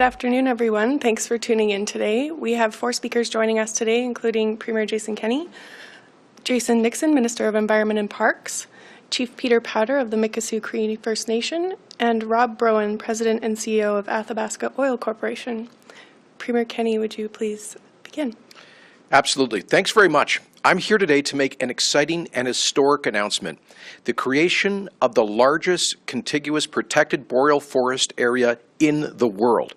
Good afternoon, everyone. Thanks for tuning in today. We have 4 speakers joining us today, including Premier Jason Kenney, Jason Nixon, Minister of Environment and Parks, Chief Peter Powder of the Mikisew Cree First Nation, and Rob Broen, President and CEO of Athabasca Oil Corporation. Premier Kenney, would you please begin? Absolutely. Thanks very much. I'm here today to make an exciting and historic announcement: the creation of the largest contiguous protected boreal forest area in the world.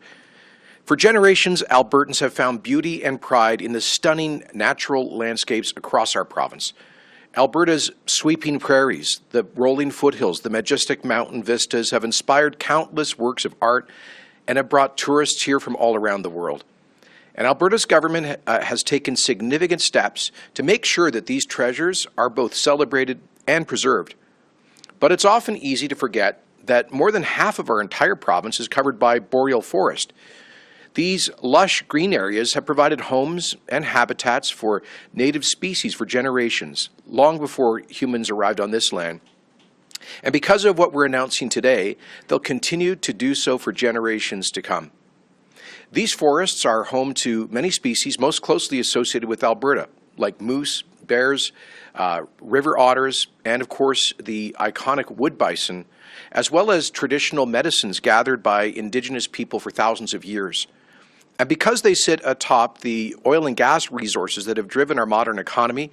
For generations, Albertans have found beauty and pride in the stunning natural landscapes across our province. Alberta's sweeping prairies, the rolling foothills, the majestic mountain vistas have inspired countless works of art and have brought tourists here from all around the world. And Alberta's government has taken significant steps to make sure that these treasures are both celebrated and preserved. But it's often easy to forget that more than half of our entire province is covered by boreal forest. These lush green areas have provided homes and habitats for native species for generations, long before humans arrived on this land. And because of what we're announcing today, they'll continue to do so for generations to come. These forests are home to many species most closely associated with Alberta, like moose, bears, river otters, and of course the iconic wood bison, as well as traditional medicines gathered by Indigenous people for thousands of years. And because they sit atop the oil and gas resources that have driven our modern economy,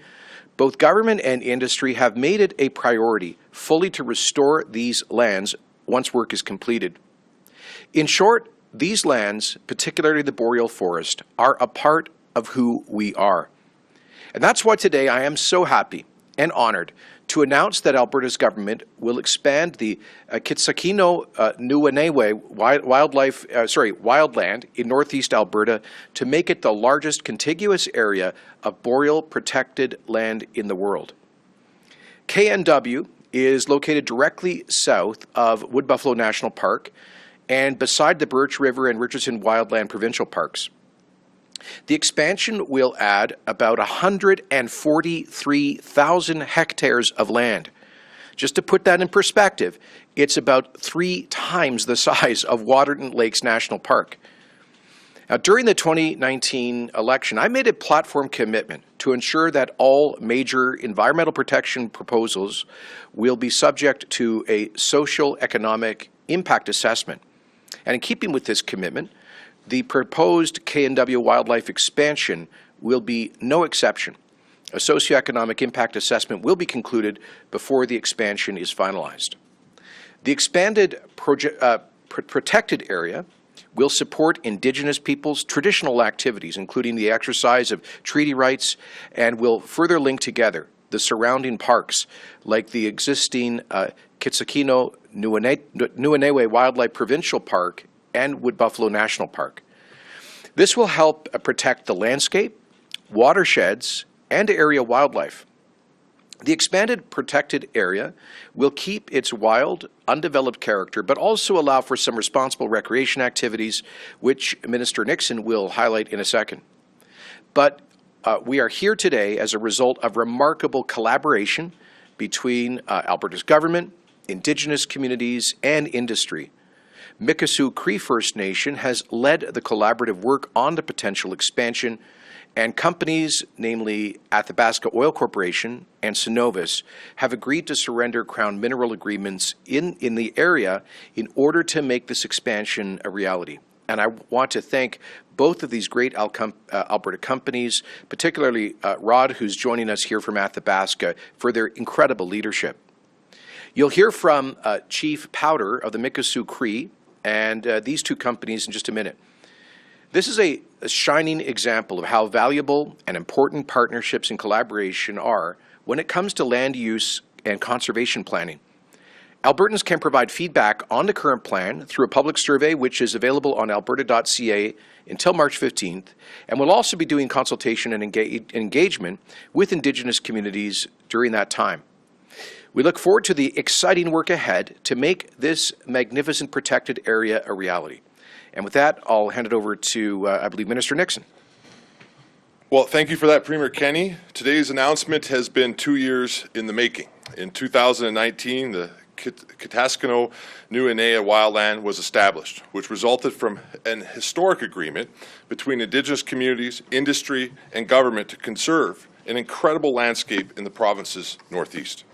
both government and industry have made it a priority fully to restore these lands once work is completed. In short, these lands, particularly the boreal forest, are a part of who we are. And that's why today I am so happy and honored to announce that Alberta's government will expand the Kitaskino Nuwenëné Wildland in northeast Alberta to make it the largest contiguous area of boreal protected land in the world. KNW is located directly south of Wood Buffalo National Park and beside the Birch River and Richardson Wildland Provincial Parks. The expansion will add about 143,000 hectares of land. Just to put that in perspective, it's about 3 times the size of Waterton Lakes National Park. Now, during the 2019 election, I made a platform commitment to ensure that all major environmental protection proposals will be subject to a social economic impact assessment. And in keeping with this commitment, the proposed KNW wildlife expansion will be no exception. A socioeconomic impact assessment will be concluded before the expansion is finalized. The expanded protected area will support Indigenous peoples' traditional activities, including the exercise of treaty rights, and will further link together the surrounding parks, like the existing Kitaskino Nuwenëné Wildlife Provincial Park and Wood Buffalo National Park. This will help protect the landscape, watersheds, and area wildlife. The expanded protected area will keep its wild, undeveloped character, but also allow for some responsible recreation activities, which Minister Nixon will highlight in a second. But we are here today as a result of remarkable collaboration between Alberta's government, Indigenous communities, and industry. Mikisew Cree First Nation has led the collaborative work on the potential expansion, and companies, namely Athabasca Oil Corporation and Cenovus, have agreed to surrender Crown mineral agreements in the area in order to make this expansion a reality. And I want to thank both of these great Alberta companies, particularly Rod, who's joining us here from Athabasca, for their incredible leadership. You'll hear from Chief Powder of the Mikisew Cree and these 2 companies in just a minute. This is a shining example of how valuable and important partnerships and collaboration are when it comes to land use and conservation planning. Albertans can provide feedback on the current plan through a public survey, which is available on alberta.ca until March 15th, and we'll also be doing consultation and engagement with Indigenous communities during that time. We look forward to the exciting work ahead to make this magnificent protected area a reality. And with that, I'll hand it over to, I believe, Minister Nixon. Well, thank you for that, Premier Kenney. Today's announcement has been 2 years in the making. In 2019, the Kitaskino Nuwenëné Wildland was established, which resulted from an historic agreement between Indigenous communities, industry, and government to conserve an incredible landscape in the province's northeast.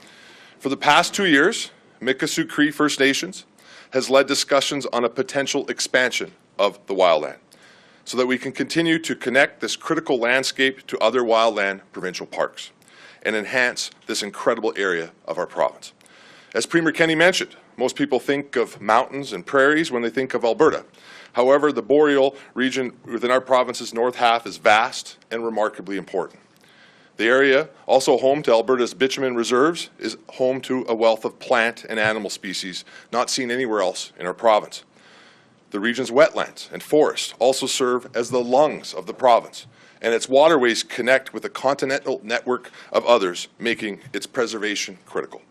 For the past 2 years, Mikisew Cree First Nations has led discussions on a potential expansion of the wildland so that we can continue to connect this critical landscape to other wildland provincial parks and enhance this incredible area of our province. As Premier Kenney mentioned, most people think of mountains and prairies when they think of Alberta. However, the boreal region within our province's north half is vast and remarkably important. The area, also home to Alberta's bitumen reserves, is home to a wealth of plant and animal species not seen anywhere else in our province. The region's wetlands and forests also serve as the lungs of the province, and its waterways connect with a continental network of others, making its preservation critical.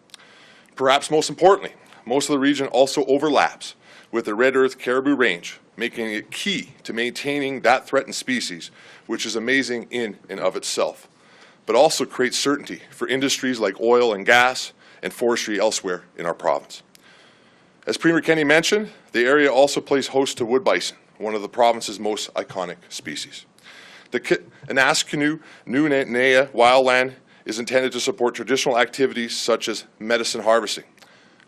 Perhaps most importantly, most of the region also overlaps with the red earth caribou range, making it key to maintaining that threatened species, which is amazing in and of itself, but also creates certainty for industries like oil and gas and forestry elsewhere in our province. As Premier Kenney mentioned, the area also plays host to wood bison, one of the province's most iconic species. The Kitaskino Nuwenëné Wildland is intended to support traditional activities such as medicine harvesting,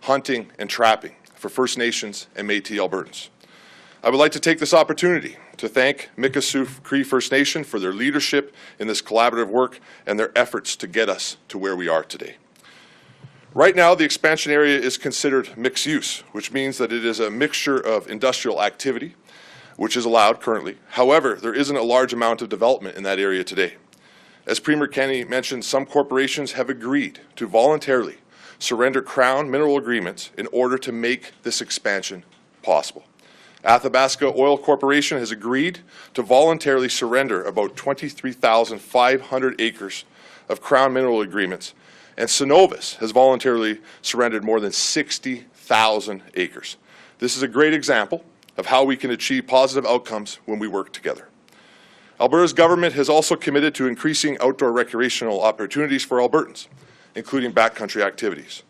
hunting, and trapping for First Nations and Métis Albertans. I would like to take this opportunity to thank Mikisew Cree First Nation for their leadership in this collaborative work and their efforts to get us to where we are today. Right now, the expansion area is considered mixed use, which means that it is a mixture of industrial activity, which is allowed currently. However, there isn't a large amount of development in that area today. As Premier Kenney mentioned, some corporations have agreed to voluntarily surrender Crown mineral agreements in order to make this expansion possible. Athabasca Oil Corporation has agreed to voluntarily surrender about 23,500 acres of Crown mineral agreements, and Cenovus has voluntarily surrendered more than 60,000 acres. This is a great example of how we can achieve positive outcomes when we work together. Alberta's government has also committed to increasing outdoor recreational opportunities for Albertans, including backcountry activities.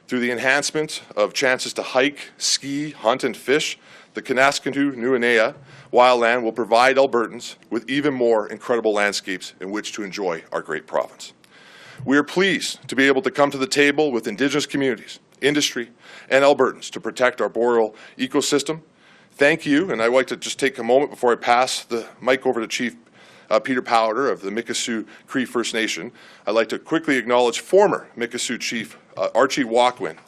Through the enhancement of chances to hike, ski, hunt, and fish, the Kitaskino Nuwenëné Wildland will provide Albertans with even more incredible landscapes in which to enjoy our great province. We are pleased to be able to come to the table with Indigenous communities, industry, and Albertans to protect our boreal ecosystem. Thank you, and I'd like to just take a moment before I pass the mic over to Chief Peter Powder of the Mikisew Cree First Nation. I'd like to quickly acknowledge former Mikisew Chief Archie Wynne,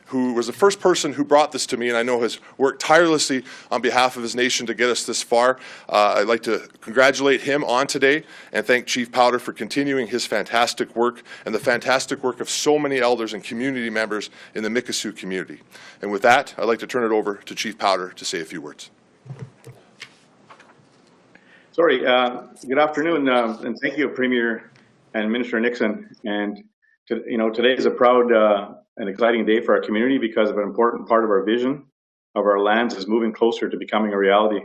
who was the first person who brought this to me and I know has worked tirelessly on behalf of his nation to get us this far. I'd like to congratulate him on today and thank Chief Powder for continuing his fantastic work and the fantastic work of so many elders and community members in the Mikisew community. And with that, I'd like to turn it over to Chief Powder to say a few words. Sorry, good afternoon, and thank you, Premier and Minister Nixon. And today is a proud and exciting day for our community because of an important part of our vision of our lands is moving closer to becoming a reality.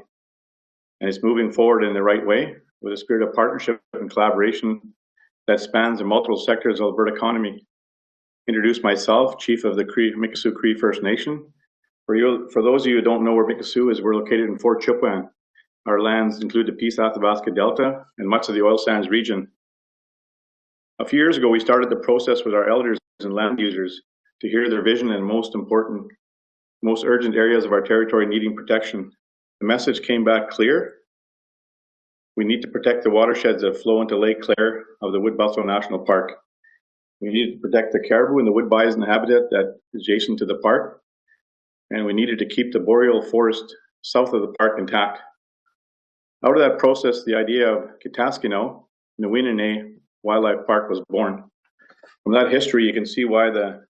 And it's moving forward in the right way with a spirit of partnership and collaboration that spans the multiple sectors of the Alberta economy. Introduce myself, Chief of the Mikisew Cree First Nation. For those of you who don't know where Mikisew is, we're located in Fort Chipewyan. Our lands include the Peace Athabasca Delta and much of the oil sands region. A few years ago, we started the process with our elders and land users to hear their vision and most urgent areas of our territory needing protection. The message came back clear. We need to protect the watersheds that flow into Lake Claire of the Wood Buffalo National Park. We needed to protect the caribou and the wood bison habitat that is adjacent to the park. And we needed to keep the boreal forest south of the park intact. Out of that process, the idea of Kitaskino Nuwenëné Wildlife Park was born. From that history, you can see why the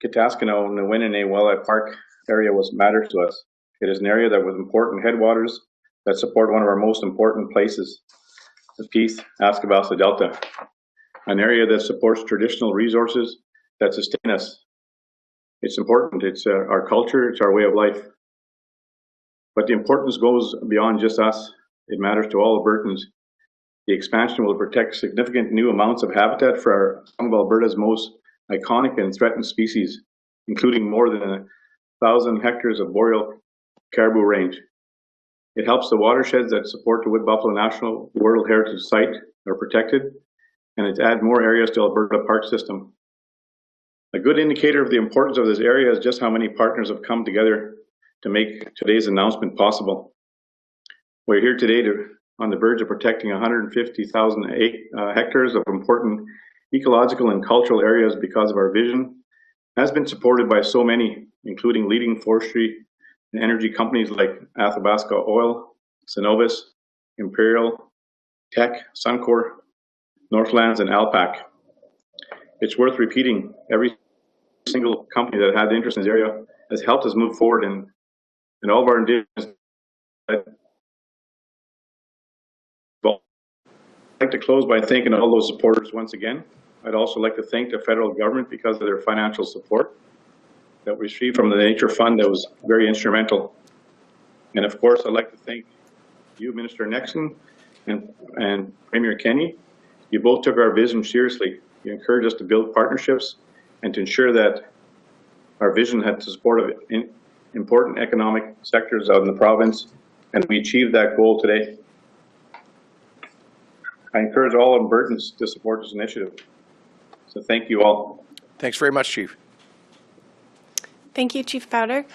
Kitaskino Nuwenëné Wildlife Park area matters to us. It is an area that with important headwaters that support one of our most important places, the Peace Athabasca Delta, an area that supports traditional resources that sustain us. It's important. It's our culture. It's our way of life. But the importance goes beyond just us. It matters to all Albertans. The expansion will protect significant new amounts of habitat for some of Alberta's most iconic and threatened species, including more than 1,000 hectares of boreal caribou range. It helps the watersheds that support the Wood Buffalo National World Heritage Site are protected, and it adds more areas to Alberta Park System. A good indicator of the importance of this area is just how many partners have come together to make today's announcement possible. We're here today on the verge of protecting 150,000 hectares of important ecological and cultural areas because of our vision has been supported by so many, including leading forestry and energy companies like Athabasca Oil, Cenovus, Imperial, Teck, Suncor, Northlands, and Alpac. It's worth repeating, every single company that had interest in this area has helped us move forward, and all of our Indigenous. I'd like to close by thanking all those supporters once again. I'd also like to thank the federal government because of their financial support that we received from the Nature Fund that was very instrumental. And of course, I'd like to thank you, Minister Nixon and Premier Kenney. You both took our vision seriously. You encouraged us to build partnerships and to ensure that our vision had the support of important economic sectors out in the province, and we achieved that goal today. I encourage all Albertans to support this initiative. So thank you all. Thanks very much, Chief. Thank you, Chief Powder.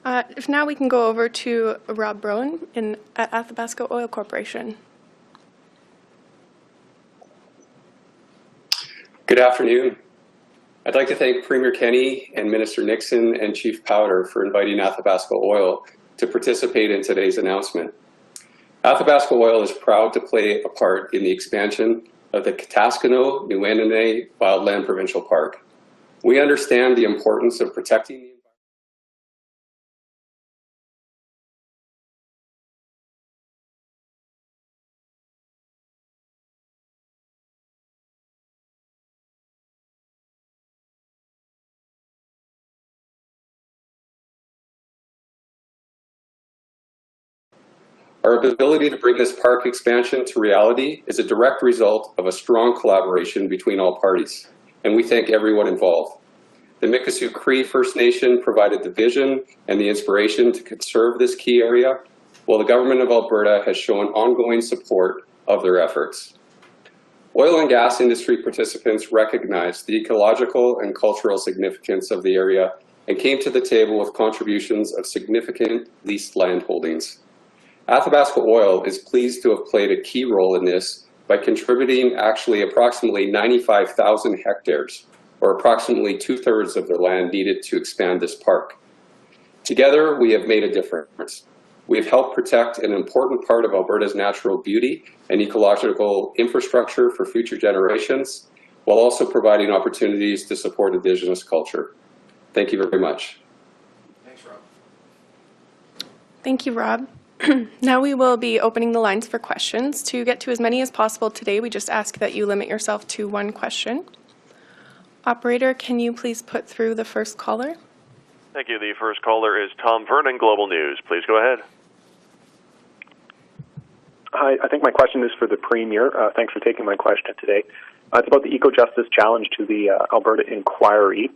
If now we can go over to Rob Broen at Athabasca Oil Corporation. Good afternoon. I'd like to thank Premier Kenney and Minister Nixon and Chief Powder for inviting Athabasca Oil to participate in today's announcement. Athabasca Oil is proud to play a part in the expansion of the Kitaskino Nuwenëné Wildland Provincial Park. We understand the importance of protecting the Our ability to bring this park expansion to reality is a direct result of a strong collaboration between all parties, and we thank everyone involved. The Mikisew Cree First Nation provided the vision and the inspiration to conserve this key area, while the Government of Alberta has shown ongoing support of their efforts. Oil and gas industry participants recognized the ecological and cultural significance of the area and came to the table with contributions of significant leased land holdings. Athabasca Oil is pleased to have played a key role in this by contributing actually approximately 95,000 hectares, or approximately 2/3 of the land needed to expand this park. Together, we have made a difference. We have helped protect an important part of Alberta's natural beauty and ecological infrastructure for future generations, while also providing opportunities to support Indigenous culture. Thank you very much. Thanks, Rob. Thank you, Rob. Now we will be opening the lines for questions. To get to as many as possible today, we just ask that you limit yourself to one question. Operator, can you please put through the first caller? Thank you. The first caller is Tom Vernon, Global News. Please go ahead. Hi, I think my question is for the Premier. Thanks for taking my question today. It's about the eco-justice challenge to the Alberta inquiry.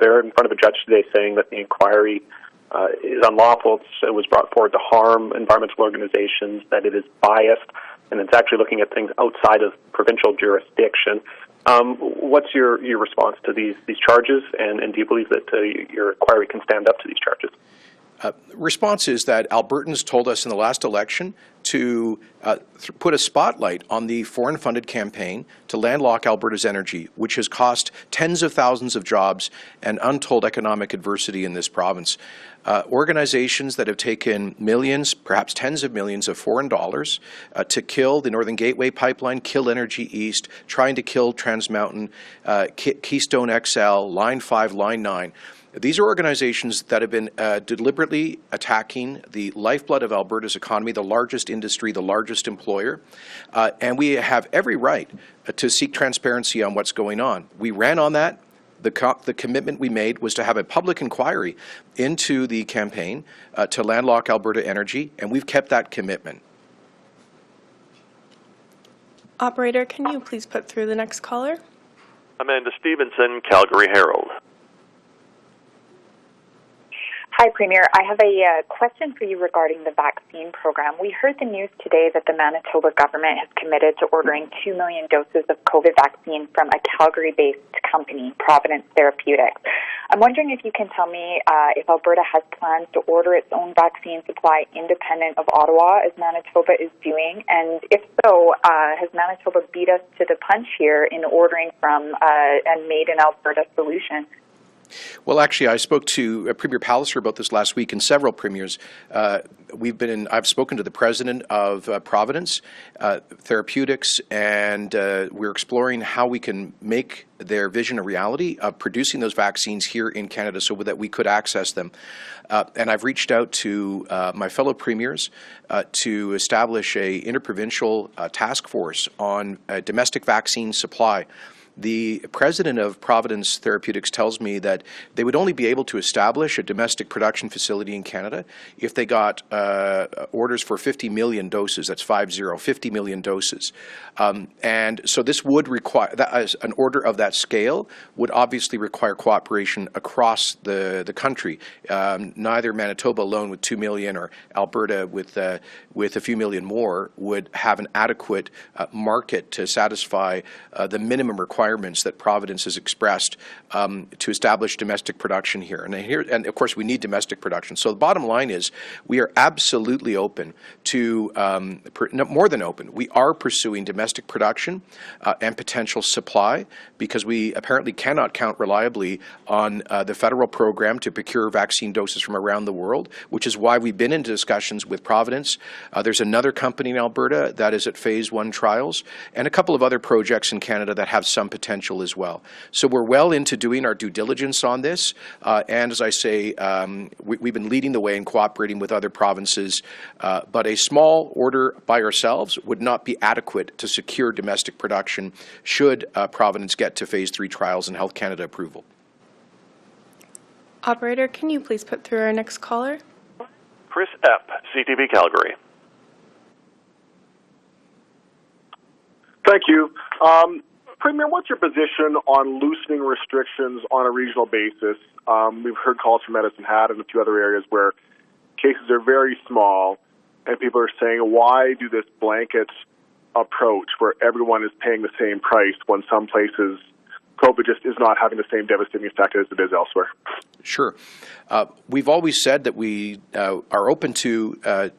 They're in front of a judge today saying that the inquiry is unlawful. It was brought forward to harm environmental organizations, that it is biased, and it's actually looking at things outside of provincial jurisdiction. What's your response to these charges, and do you believe that your inquiry can stand up to these charges? Response is that Albertans told us in the last election to put a spotlight on the foreign-funded campaign to landlock Alberta's energy, which has cost tens of thousands of jobs and untold economic adversity in this province. Organizations that have taken millions, perhaps tens of millions of foreign dollars to kill the Northern Gateway Pipeline, kill Energy East, trying to kill Trans Mountain, Keystone XL, Line 5, Line 9. These are organizations that have been deliberately attacking the lifeblood of Alberta's economy, the largest industry, the largest employer, and we have every right to seek transparency on what's going on. We ran on that. The commitment we made was to have a public inquiry into the campaign to landlock Alberta energy, and we've kept that commitment. Operator, can you please put through the next caller? Amanda Stevenson, Calgary Herald. Hi, Premier. I have a question for you regarding the vaccine program. We heard the news today that the Manitoba government has committed to ordering 2 million doses of COVID vaccine from a Calgary-based company, Providence Therapeutics. I'm wondering if you can tell me if Alberta has plans to order its own vaccine supply independent of Ottawa, as Manitoba is doing, and if so, has Manitoba beat us to the punch here in ordering from a made-in-Alberta solution? Well, actually, I spoke to Premier Palliser about this last week and several premiers. I've spoken to the president of Providence Therapeutics, and we're exploring how we can make their vision a reality of producing those vaccines here in Canada so that we could access them. And I've reached out to my fellow premiers to establish a interprovincial task force on domestic vaccine supply. The president of Providence Therapeutics tells me that they would only be able to establish a domestic production facility in Canada if they got orders for 50 million doses. That's 50 million doses. And so this would require, an order of that scale would obviously require cooperation across the country. Neither Manitoba alone with 2 million or Alberta with a few million more would have an adequate market to satisfy the minimum requirements that Providence has expressed to establish domestic production here. And of course, we need domestic production. So the bottom line is we are absolutely open to, more than open, we are pursuing domestic production and potential supply because we apparently cannot count reliably on the federal program to procure vaccine doses from around the world, which is why we've been in discussions with Providence. There's another company in Alberta that is at phase 1 trials and a couple of other projects in Canada that have some potential as well. So we're well into doing our due diligence on this, and as I say, we've been leading the way and cooperating with other provinces, but a small order by ourselves would not be adequate to secure domestic production should Providence get to phase 3 trials and Health Canada approval. Operator, can you please put through our next caller? Chris Epp, CTV Calgary. Thank you. Premier, what's your position on loosening restrictions on a regional basis? We've heard calls from Medicine Hat and a few other areas where cases are very small, and people are saying, why do this blanket approach where everyone is paying the same price when some places COVID just is not having the same devastating effect as it is elsewhere? Sure. We've always said that we are open to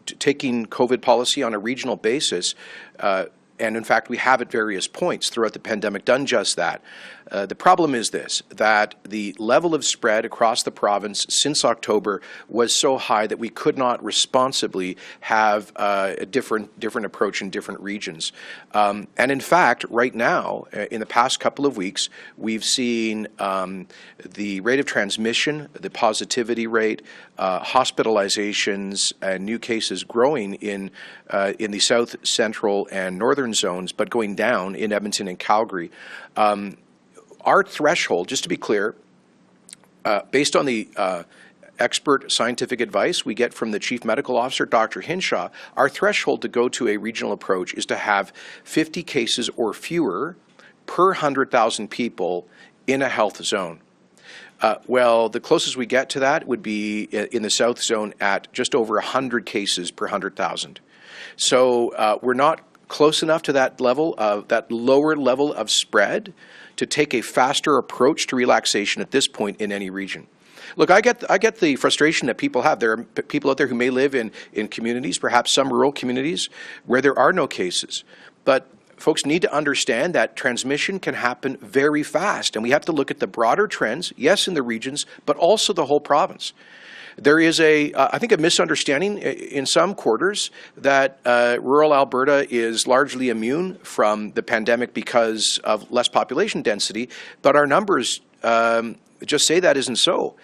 taking COVID policy on a regional basis. And in fact, we have at various points throughout the pandemic done just that. The problem is this, that the level of spread across the province since October was so high that we could not responsibly have a different approach in different regions. And in fact, right now, in the past couple of weeks, we've seen the rate of transmission, the positivity rate, hospitalizations, and new cases growing in the south, central, and northern zones, but going down in Edmonton and Calgary. Our threshold, just to be clear, based on the expert scientific advice we get from the Chief Medical Officer, Dr. Hinshaw, our threshold to go to a regional approach is to have 50 cases or fewer per 100,000 people in a health zone. Well, the closest we get to that would be in the south zone at just over 100 cases per 100,000. So we're not close enough to that level of that lower level of spread to take a faster approach to relaxation at this point in any region. Look, I get the frustration that people have. There are people out there who may live in communities, perhaps some rural communities, where there are no cases. But folks need to understand that transmission can happen very fast, and we have to look at the broader trends, yes, in the regions, but also the whole province. There is I think, a misunderstanding in some quarters that rural Alberta is largely immune from the pandemic because of less population density, but our numbers just say that isn't so.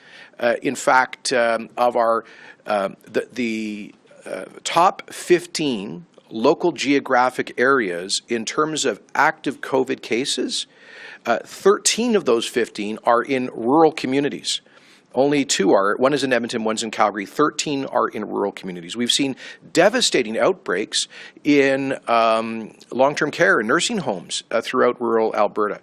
In fact, of our the top 15 local geographic areas in terms of active COVID cases, 13 of those 15 are in rural communities. Only 2 are, one is in Edmonton, one's in Calgary, 13 are in rural communities. We've seen devastating outbreaks in long-term care and nursing homes throughout rural Alberta.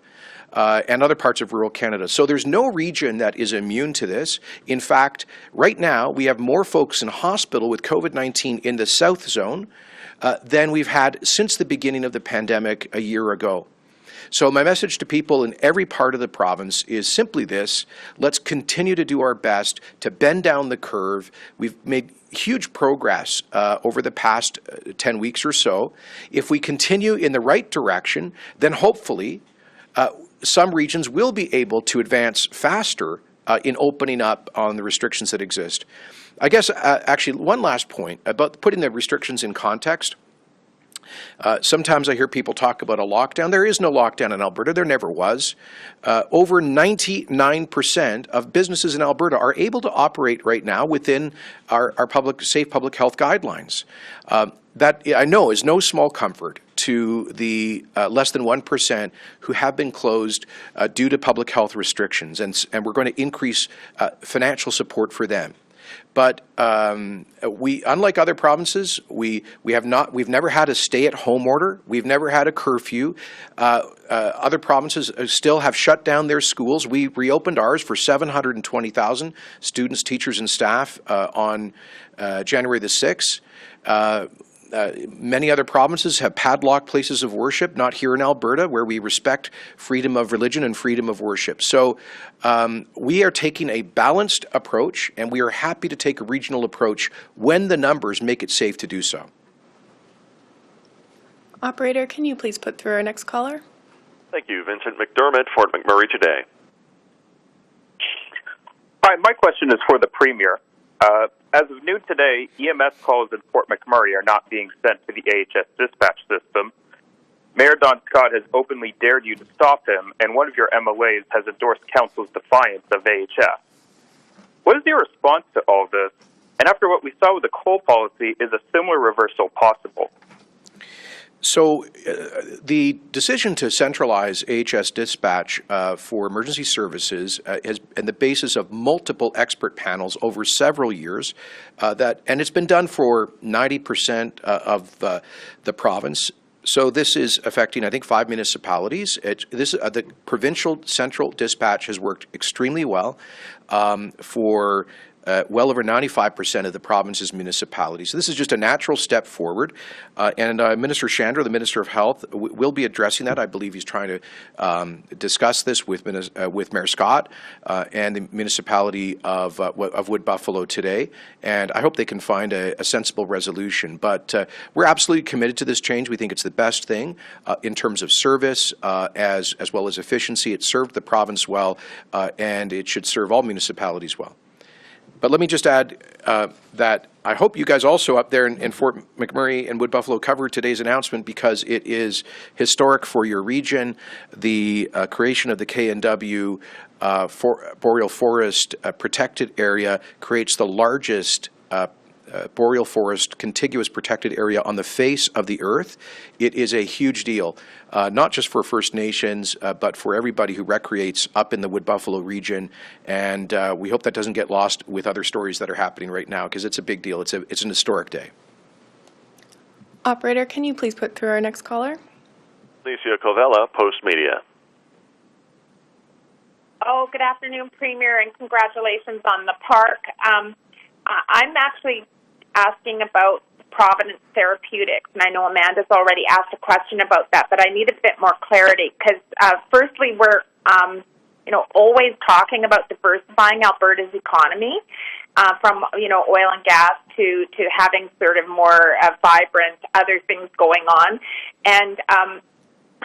and other parts of rural Canada. So there's no region that is immune to this. In fact, right now we have more folks in hospital with COVID-19 in the South Zone than we've had since the beginning of the pandemic a year ago. So my message to people in every part of the province is simply this: let's continue to do our best to bend down the curve. We've made huge progress over the past 10 weeks or so. If we continue in the right direction, then hopefully some regions will be able to advance faster in opening up on the restrictions that exist. I guess actually one last point about putting the restrictions in context. Sometimes I hear people talk about a lockdown. There is no lockdown in Alberta. There never was. Over 99% of businesses in Alberta are able to operate right now within our safe public health guidelines. That I know is no small comfort to the less than 1% who have been closed due to public health restrictions, and we're going to increase financial support for them. But we, unlike other provinces, we've never had a stay-at-home order. We've never had a curfew. Other provinces still have shut down their schools. We reopened ours for 720,000 students, teachers, and staff on January the 6th. Many other provinces have padlocked places of worship, not here in Alberta, where we respect freedom of religion and freedom of worship. So we are taking a balanced approach, and we are happy to take a regional approach when the numbers make it safe to do so. Operator, can you please put through our next caller? Thank you. Vincent McDermott, Fort McMurray today. Hi, my question is for the Premier. As of noon today, EMS calls in Fort McMurray are not being sent to the AHS dispatch system. Mayor Don Scott has openly dared you to stop him, and one of your MLAs has endorsed council's defiance of AHS. What is your response to all this? And after what we saw with the coal policy, is a similar reversal possible? So the decision to centralize AHS dispatch for emergency services has been the basis of multiple expert panels over several years, and it's been done for 90% of the province. So this is affecting, I think, 5 municipalities. The provincial central dispatch has worked extremely well for well over 95% of the province's municipalities. So this is just a natural step forward. And Minister Chandra, the Minister of Health, will be addressing that. I believe he's trying to discuss this with Mayor Scott and the municipality of Wood Buffalo today. And I hope they can find a sensible resolution. But we're absolutely committed to this change. We think it's the best thing in terms of service as well as efficiency. It served the province well, and it should serve all municipalities well. But let me just add that I hope you guys also up there in Fort McMurray and Wood Buffalo covered today's announcement, because it is historic for your region. The creation of the KNW boreal forest protected area creates the largest boreal forest contiguous protected area on the face of the earth. It is a huge deal, not just for First Nations, but for everybody who recreates up in the Wood Buffalo region. And we hope that doesn't get lost with other stories that are happening right now, because it's a big deal. It's an historic day. Operator, can you please put through our next caller? Alicia Covella, Post Media. Oh, good afternoon, Premier, and congratulations on the park. I'm actually asking about Providence Therapeutics, and I know Amanda's already asked a question about that, but I need a bit more clarity, because firstly, we're always talking about diversifying Alberta's economy from oil and gas to having sort of more vibrant other things going on, and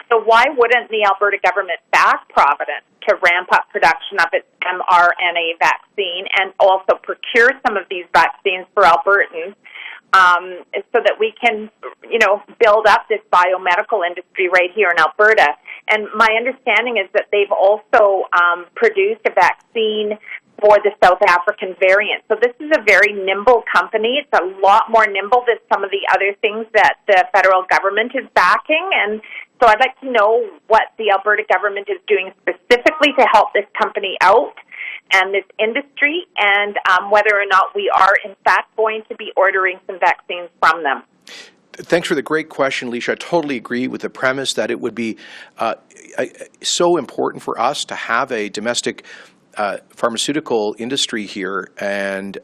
so why wouldn't the Alberta government back Providence to ramp up production of its mRNA vaccine and also procure some of these vaccines for Albertans so that we can, build up this biomedical industry right here in Alberta? And my understanding is that they've also produced a vaccine for the South African variant. So this is a very nimble company. It's a lot more nimble than some of the other things that the federal government is backing. And so I'd like to know what the Alberta government is doing specifically to help this company out and this industry, and whether or not we are, in fact, going to be ordering some vaccines from them. Thanks for the great question, Leisha. I totally agree with the premise that it would be so important for us to have a domestic pharmaceutical industry here, and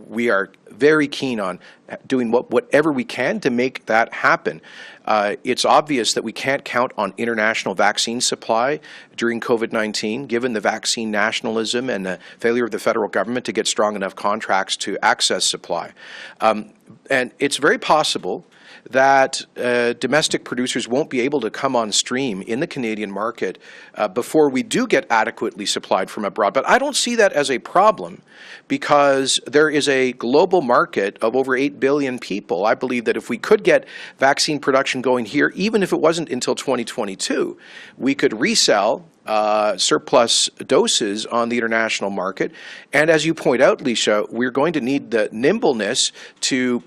we are very keen on doing whatever we can to make that happen. It's obvious that we can't count on international vaccine supply during COVID-19, given the vaccine nationalism and the failure of the federal government to get strong enough contracts to access supply. And it's very possible that domestic producers won't be able to come on stream in the Canadian market before we do get adequately supplied from abroad. But I don't see that as a problem, because there is a global market of over 8 billion people. I believe that if we could get vaccine production going here, even if it wasn't until 2022, we could resell surplus doses on the international market. And as you point out, Leisha, we're going to need the nimbleness to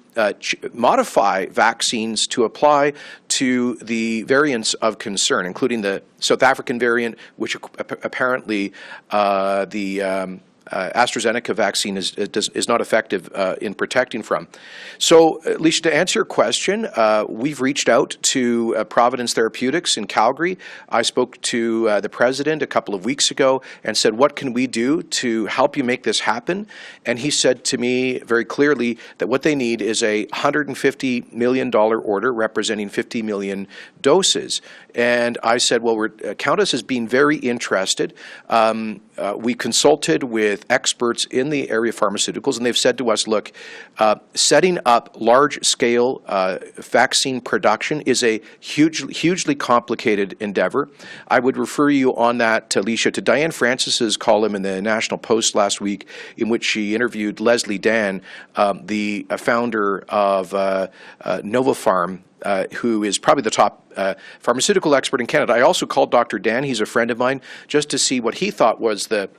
modify vaccines to apply to the variants of concern, including the South African variant, which apparently the AstraZeneca vaccine is not effective in protecting from. So, Leisha, to answer your question, we've reached out to Providence Therapeutics in Calgary. I spoke to the president a couple of weeks ago and said, what can we do to help you make this happen? And he said to me very clearly that what they need is a $150 million order representing 50 million doses. And I said, well, count us as being very interested. We consulted with experts in the area of pharmaceuticals, and they've said to us, look, setting up large-scale vaccine production is a hugely complicated endeavor. I would refer you on that, Leisha, to Diane Francis's column in the National Post last week, in which she interviewed Leslie Dan, the founder of Novapharm, who is probably the top pharmaceutical expert in Canada. I also called Dr. Dan, he's a friend of mine, just to see what he thought was the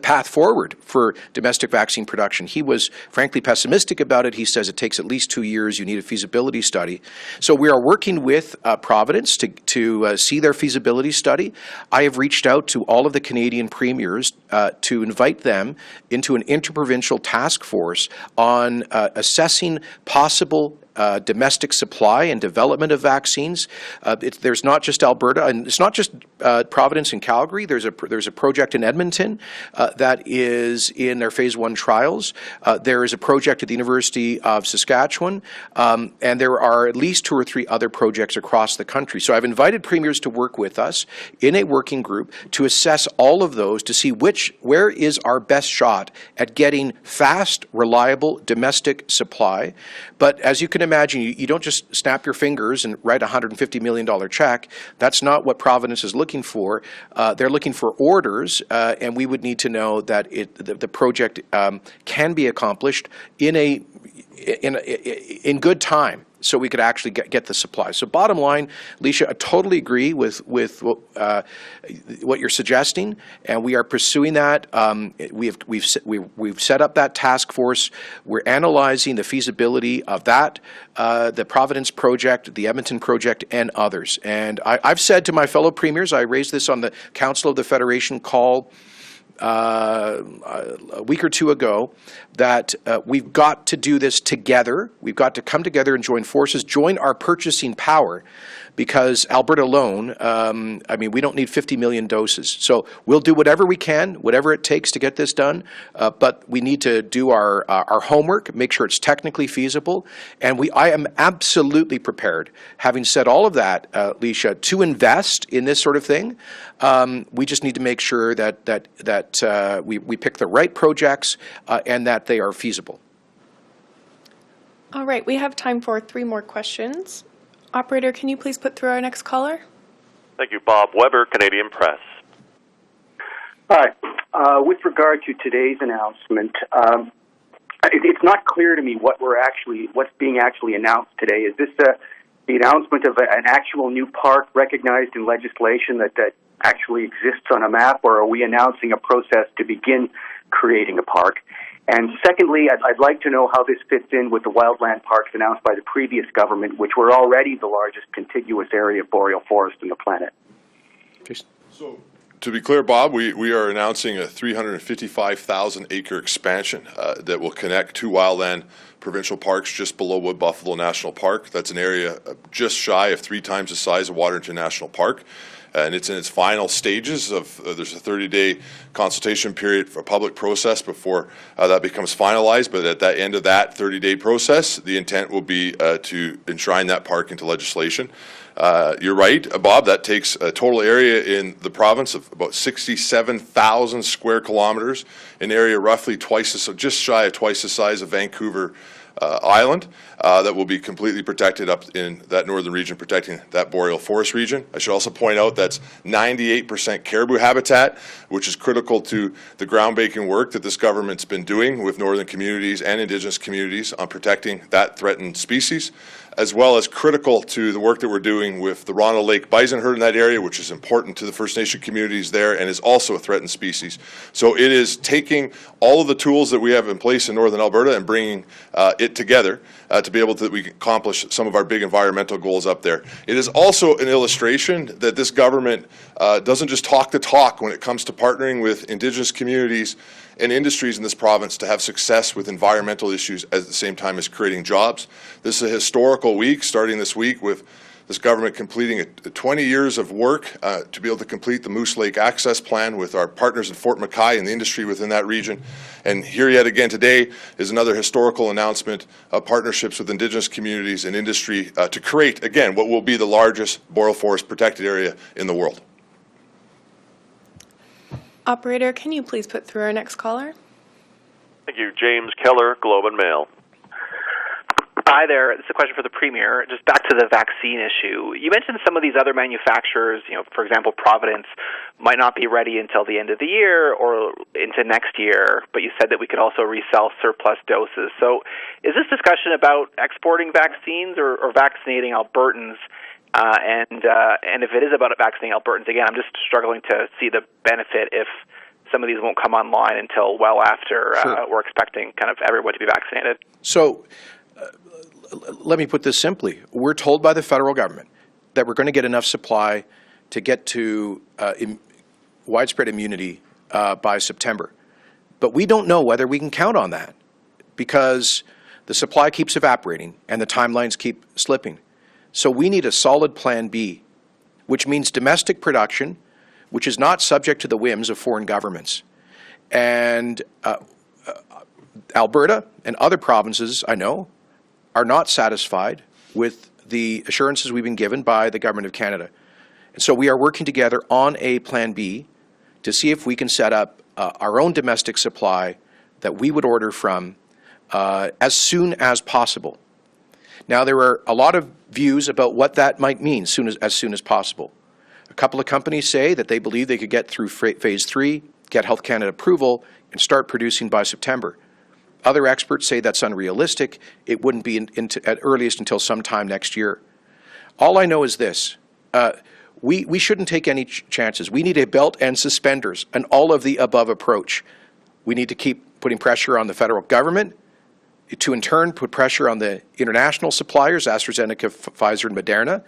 path forward for domestic vaccine production. He was frankly pessimistic about it. He says it takes at least 2 years. You need a feasibility study. So we are working with Providence to see their feasibility study. I have reached out to all of the Canadian premiers to invite them into an interprovincial task force on assessing possible domestic supply and development of vaccines. There's not just Alberta, and it's not just Providence and Calgary. There's a project in Edmonton that is in their phase 1 trials. There is a project at the University of Saskatchewan, and there are at least 2 or 3 other projects across the country. So I've invited premiers to work with us in a working group to assess all of those to see where is our best shot at getting fast, reliable domestic supply. But as you can imagine, you don't just snap your fingers and write a $150 million check. That's not what Providence is looking for. They're looking for orders, and we would need to know that the project can be accomplished in good time, so we could actually get the supply. So bottom line, Leisha, I totally agree with what you're suggesting, and we are pursuing that. We've set up that task force. We're analyzing the feasibility of that, the Providence project, the Edmonton project, and others. And I've said to my fellow premiers, I raised this on the Council of the Federation call a week or 2 ago, that we've got to do this together. We've got to come together and join forces, join our purchasing power, because Alberta alone, we don't need 50 million doses. So we'll do whatever we can, whatever it takes to get this done, but we need to do our homework, make sure it's technically feasible, and I am absolutely prepared, having said all of that, Leisha, to invest in this sort of thing. We just need to make sure that we pick the right projects and that they are feasible. All right, we have time for 3 more questions. Operator, can you please put through our next caller? Thank you. Bob Weber, Canadian Press. Hi. With regard to today's announcement, it's not clear to me what's being actually announced today. Is this the announcement of an actual new park recognized in legislation that actually exists on a map, or are we announcing a process to begin creating a park? And secondly, I'd like to know how this fits in with the wildland parks announced by the previous government, which were already the largest contiguous area of boreal forest on the planet. So To be clear, Bob, we are announcing a 355,000-acre expansion that will connect two wildland provincial parks just below Wood Buffalo National Park. That's an area just shy of 3 times the size of Waterton National Park. And it's in its final stages of, there's a 30-day consultation period for public process before that becomes finalized. But at the end of that 30-day process, the intent will be to enshrine that park into legislation. You're right, Bob, that takes a total area in the province of about 67,000 square kilometers, an area roughly just shy of twice the size of Vancouver Island, that will be completely protected up in that northern region, protecting that boreal forest region. I should also point out that's 98% caribou habitat, which is critical to the groundbreaking work that this government's been doing with northern communities and Indigenous communities on protecting that threatened species, as well as critical to the work that we're doing with the Ronald Lake bison herd in that area, which is important to the First Nation communities there and is also a threatened species. So it is taking all of the tools that we have in place in northern Alberta and bringing it together to be able to we can accomplish some of our big environmental goals up there. It is also an illustration that this government doesn't just talk the talk when it comes to partnering with Indigenous communities and industries in this province to have success with environmental issues at the same time as creating jobs. This is a historical week, starting this week with this government completing 20 years of work to be able to complete the Moose Lake Access Plan with our partners in Fort McMurray and the industry within that region. And here yet again today is another historical announcement of partnerships with Indigenous communities and industry to create, again, what will be the largest boreal forest protected area in the world. Operator, can you please put through our next caller? Thank you. James Keller, Globe and Mail. Hi there. This is a question for the Premier. Just back to the vaccine issue. You mentioned some of these other manufacturers, for example, Providence, might not be ready until the end of the year or into next year, but you said that we could also resell surplus doses. So is this discussion about exporting vaccines or vaccinating Albertans? And if it is about vaccinating Albertans, again, I'm just struggling to see the benefit if some of these won't come online until well after we're expecting kind of everyone to be vaccinated. So let me put this simply. We're told by the federal government that we're going to get enough supply to get to widespread immunity by September. But we don't know whether we can count on that because the supply keeps evaporating and the timelines keep slipping. So we need a solid plan B, which means domestic production, which is not subject to the whims of foreign governments. And Alberta and other provinces, I know, are not satisfied with the assurances we've been given by the Government of Canada. And so we are working together on a plan B to see if we can set up our own domestic supply that we would order from as soon as possible. Now, there are a lot of views about what that might mean as soon as possible. A couple of companies say that they believe they could get through Phase 3, get Health Canada approval, and start producing by September. Other experts say that's unrealistic. It wouldn't be at earliest until sometime next year. All I know is this. We shouldn't take any chances. We need a belt and suspenders, an all-of-the-above approach. We need to keep putting pressure on the federal government to in turn put pressure on the international suppliers, AstraZeneca, Pfizer, and Moderna,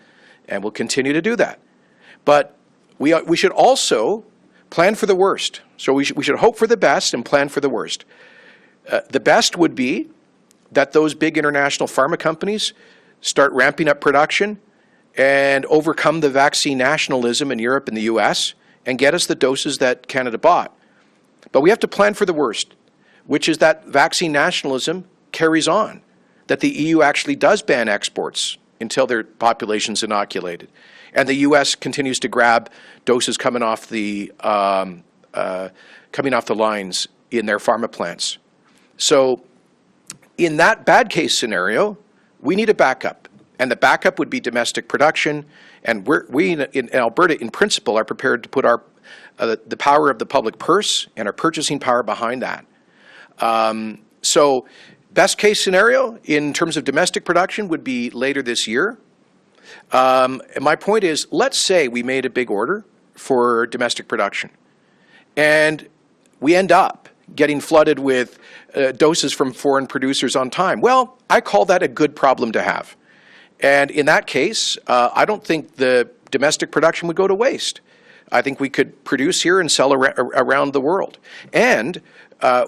and we'll continue to do that. But we should also plan for the worst. So we should hope for the best and plan for the worst. The best would be that those big international pharma companies start ramping up production and overcome the vaccine nationalism in Europe and the US and get us the doses that Canada bought. But we have to plan for the worst, which is that vaccine nationalism carries on, that the EU actually does ban exports until their population's inoculated. And the U.S. continues to grab doses coming off the lines in their pharma plants. So in that bad case scenario, we need a backup. And the backup would be domestic production. And we in Alberta, in principle, are prepared to put our the power of the public purse and our purchasing power behind that. So best case scenario in terms of domestic production would be later this year. And my point is, let's say we made a big order for domestic production and we end up getting flooded with doses from foreign producers on time. Well, I call that a good problem to have. And in that case, I don't think the domestic production would go to waste. I think we could produce here and sell around the world. And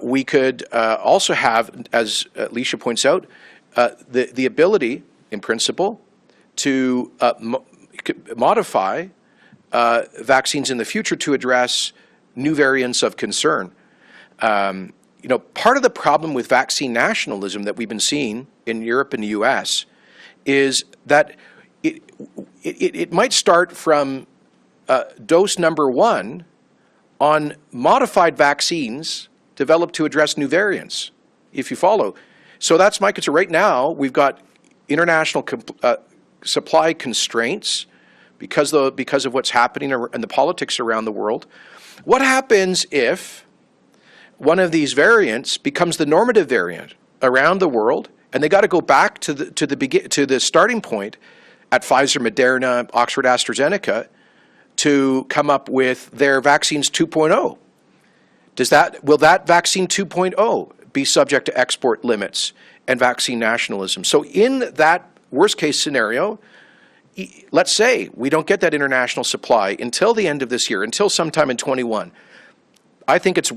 we could also have, as Alicia points out, the ability, in principle, to modify vaccines in the future to address new variants of concern. Part of the problem with vaccine nationalism that we've been seeing in Europe and the U.S. is that it might start from dose number 1 on modified vaccines developed to address new variants, if you follow. So that's my concern. Right now, we've got international supply constraints because of what's happening and the politics around the world. What happens if one of these variants becomes the normative variant around the world, and they got to go back to the starting point at Pfizer, Moderna, Oxford, AstraZeneca to come up with their vaccines 2.0? Will that vaccine 2.0 be subject to export limits and vaccine nationalism? So in that worst case scenario, let's say we don't get that international supply until the end of this year, until sometime in 21. I think it's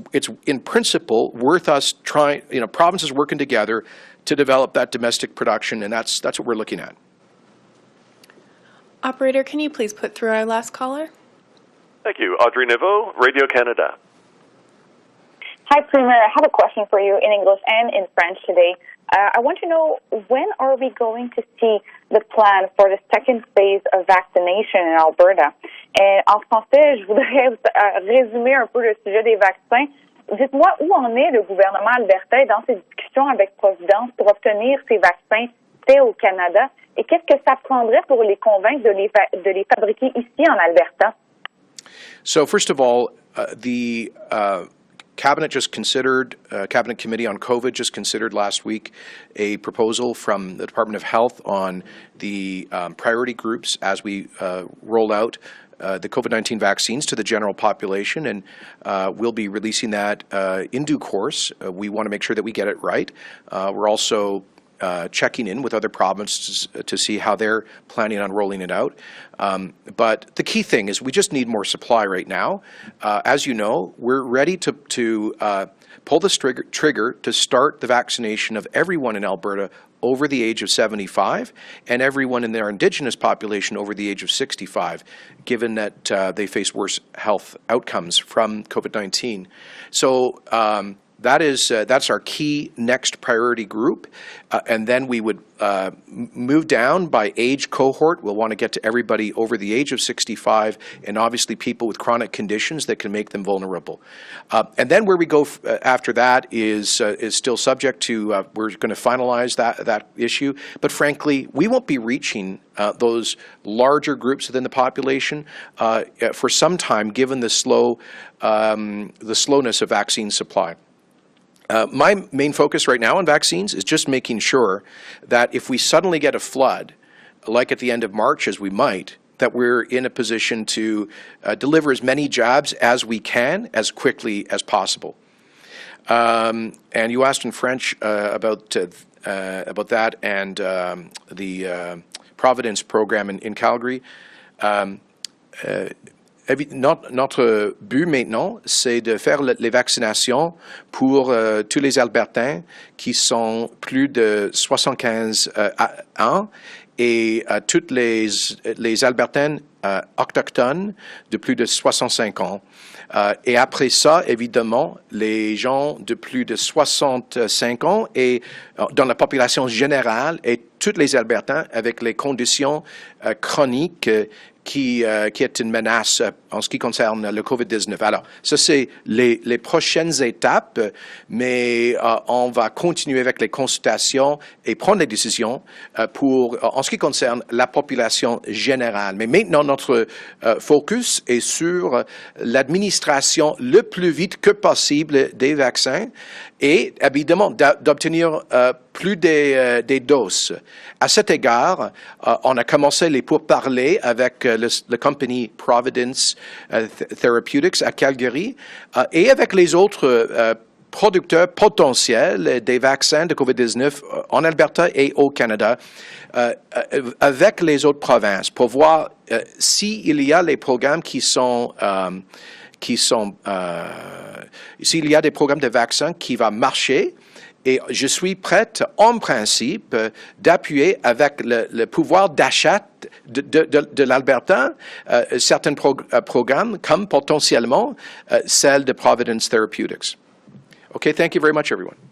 in principle worth us trying, provinces working together to develop that domestic production, and that's what we're looking at. Operator, can you please put through our last caller? Thank you. Audrey Neveu, Radio Canada. Hi, Premier. I have a question for you in English and in French today. I want to know, when are we going to see the plan for the second phase of vaccination in Alberta? Et en français, je voudrais résumer un peu le sujet des vaccins. Dites-moi où en est le gouvernement albertain dans ses discussions avec Providence pour obtenir ces vaccins faits au Canada, et qu'est-ce que ça prendrait pour les convaincre de les fabriquer ici en Alberta? So first of all, the Cabinet Cabinet Committee on COVID just considered last week a proposal from the Department of Health on the priority groups as we roll out the COVID-19 vaccines to the general population, and we'll be releasing that in due course. We want to make sure that we get it right. We're also checking in with other provinces to see how they're planning on rolling it out. But the key thing is we just need more supply right now. As you know, we're ready to pull the trigger to start the vaccination of everyone in Alberta over the age of 75 and everyone in their Indigenous population over the age of 65, given that they face worse health outcomes from COVID-19. So that's our key next priority group, and then we would move down by age cohort. We'll want to get to everybody over the age of 65, and obviously people with chronic conditions that can make them vulnerable. And then where we go after that is still subject to, we're going to finalize that issue, but frankly, we won't be reaching those larger groups within the population for some time, given the slowness of vaccine supply. My main focus right now on vaccines is just making sure that if we suddenly get a flood, like at the end of March as we might, that we're in a position to deliver as many jobs as we can as quickly as possible. And you asked in French about that and the Providence program in Calgary. Notre but maintenant, c'est de faire les vaccinations pour tous les Albertains qui sont plus de 75 ans et toutes les Albertaines autochtones de plus de 65 ans. Et après ça, évidemment, les gens de plus de 65 ans et dans la population générale et tous les Albertains avec les conditions chroniques qui est une menace en ce qui concerne le COVID-19. Alors, ça, c'est les prochaines étapes, mais on va continuer avec les consultations et prendre les décisions en ce qui concerne la population générale. Mais maintenant, notre focus est sur l'administration le plus vite que possible des vaccins et, évidemment, d'obtenir plus des doses. À cet égard, on a commencé les pourparlers avec la compagnie Providence Therapeutics à Calgary et avec les autres producteurs potentiels des vaccins de COVID-19 en Alberta et au Canada avec les autres provinces pour voir s'il y a les programmes s'il y a des programmes de vaccins qui vont marcher. Et je suis prête, en principe, d'appuyer avec le pouvoir d'achat de l'Alberta certains programmes, comme potentiellement celle de Providence Therapeutics. Okay, thank you very much, everyone.